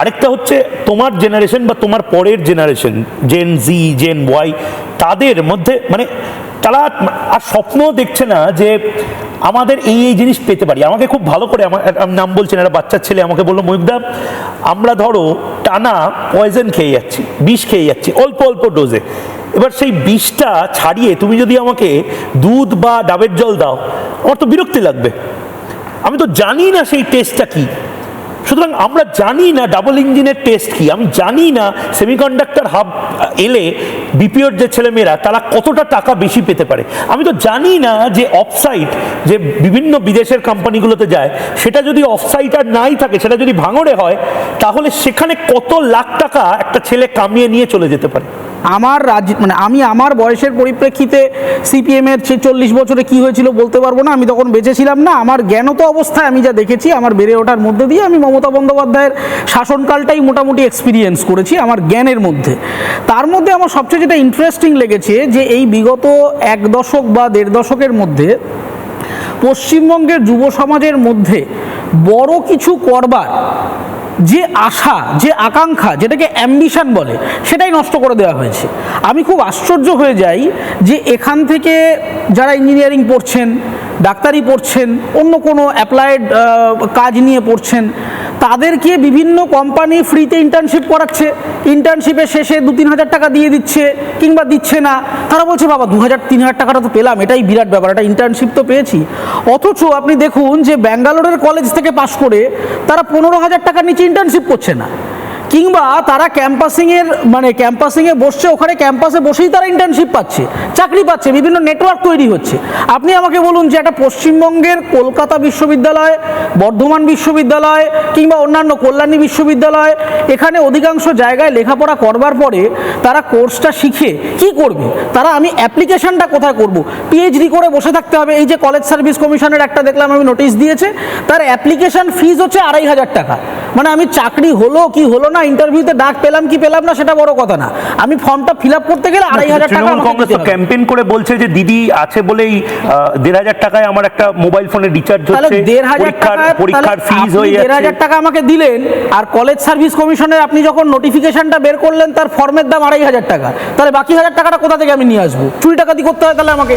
আরেকটা হচ্ছে তোমার জেনারেশন বা তোমার পরের জেনারেশন, জেন জি, জেন ওয়াই, তাদের মধ্যে মানে তারা আর স্বপ্ন দেখছে না যে আমাদের এই এই জিনিস পেতে পারি। আমাকে খুব ভালো করে, আমার নাম বলছেন, একটা বাচ্চার ছেলে আমাকে বললো, ময়ূকদা আমরা ধরো টানা পয়জন খেয়ে যাচ্ছি, বিষ খেয়ে যাচ্ছি অল্প অল্প ডোজে, এবার সেই বিষটা ছাড়িয়ে তুমি যদি আমাকে দুধ বা ডাবের জল দাও আমার তো বিরক্তি লাগবে, আমি তো জানি না সেই টেস্টটা কি। সুতরাং আমরা জানি না ডাবল ইঞ্জিনের টেস্ট কি, আমি জানি না সেমিকন্ডাক্টর হাব এলে বিপিওর যে ছেলেমেয়েরা তারা কতটা টাকা বেশি পেতে পারে, আমি তো জানি না যে অফসাইট যে বিভিন্ন বিদেশের কোম্পানিগুলোতে যায় সেটা যদি অফসাইট আর নাই থাকে, সেটা যদি ভাঙড়ে হয় তাহলে সেখানে কত লাখ টাকা একটা ছেলে কামিয়ে নিয়ে চলে যেতে পারে। আমার মানে আমি আমার বয়সের পরিপ্রেক্ষিতে সিপিএমের 40 বছরে কি হয়েছিল বলতে পারবো না, আমি তখন বেঁচে ছিলাম না। আমার জ্ঞানত অবস্থায় আমি যা দেখেছি, আমার বেড়ে ওঠার মধ্যে দিয়ে আমি মমতা বন্দ্যোপাধ্যায়ের শাসনকালটাই মোটামুটি এক্সপিরিয়েন্স করেছি আমার জ্ঞানের মধ্যে। তার মধ্যে আমার সবচেয়ে যেটা ইন্টারেস্টিং লেগেছে যে এই বিগত 1 দশক বা 1.5 দশকের মধ্যে পশ্চিমবঙ্গের যুব সমাজের মধ্যে বড় কিছু করবার যে আশা, যে আকাঙ্ক্ষা, যেটাকে অ্যাম্বিশন বলে, সেটাই নষ্ট করে দেওয়া হয়েছে। আমি খুব আশ্চর্য হয়ে যাই যে এখান থেকে যারা ইঞ্জিনিয়ারিং পড়ছেন, ডাক্তারি পড়ছেন, অন্য কোনো অ্যাপ্লাইড কাজ নিয়ে পড়ছেন, তাদেরকে বিভিন্ন কোম্পানি ফ্রিতে ইন্টার্নশিপ করাচ্ছে, ইন্টার্নশিপের শেষে 2-3 হাজার টাকা দিয়ে দিচ্ছে কিংবা দিচ্ছে না। তারা বলছে বাবা 2,000-3 হাজার টাকাটা তো পেলাম, এটাই বিরাট ব্যাপার, একটা ইন্টার্নশিপ তো পেয়েছি। অথচ আপনি দেখুন যে ব্যাঙ্গালোরের কলেজ থেকে পাশ করে তারা 15,000 টাকার নিচে ইন্টার্নশিপ করছে না, কিংবা তারা ক্যাম্পাসিংয়ে বসছে, ওখানে ক্যাম্পাসে বসেই তারা ইন্টার্নশিপ পাচ্ছে, চাকরি পাচ্ছে, বিভিন্ন নেটওয়ার্ক তৈরি হচ্ছে। আপনি আমাকে বলুন যে একটা পশ্চিমবঙ্গের কলকাতা বিশ্ববিদ্যালয়, বর্ধমান বিশ্ববিদ্যালয় কিংবা অন্যান্য কল্যাণী বিশ্ববিদ্যালয়, এখানে অধিকাংশ জায়গায় লেখাপড়া করবার পরে তারা কোর্সটা শিখে কি করবে? তারা আমি অ্যাপ্লিকেশনটা কোথায় করব? পিএইচডি করে বসে থাকতে হবে। এই যে কলেজ সার্ভিস কমিশনের একটা দেখলাম আমি নোটিশ দিয়েছে, তার অ্যাপ্লিকেশন ফিজ হচ্ছে 2,500 টাকা। মানে আমি চাকরি হলো কি হলো না, ইন্টারভিউতে ডাক পেলাম কি পেলাম না সেটা বড় কথা না, আমি ফর্মটা ফিল আপ করতে গেলে 2,500 টাকা। কংগ্রেস তো ক্যাম্পেইন করে বলছে যে দিদি আছে বলেই 1,500 টাকায় আমার একটা মোবাইল ফোনের রিচার্জ হচ্ছে, পরীক্ষার ফিজ হয়ে যাচ্ছে। 1,500 টাকা আমাকে দিলেন, আর কলেজ সার্ভিস কমিশনের আপনি যখন নোটিফিকেশনটা বের করলেন তার ফর্মের দাম 2,500 টাকা, তাহলে বাকি 1,000 টাকাটা কোথা থেকে আমি নিয়ে আসবো? চুরি টাকাতি করতে হয় তাহলে আমাকে।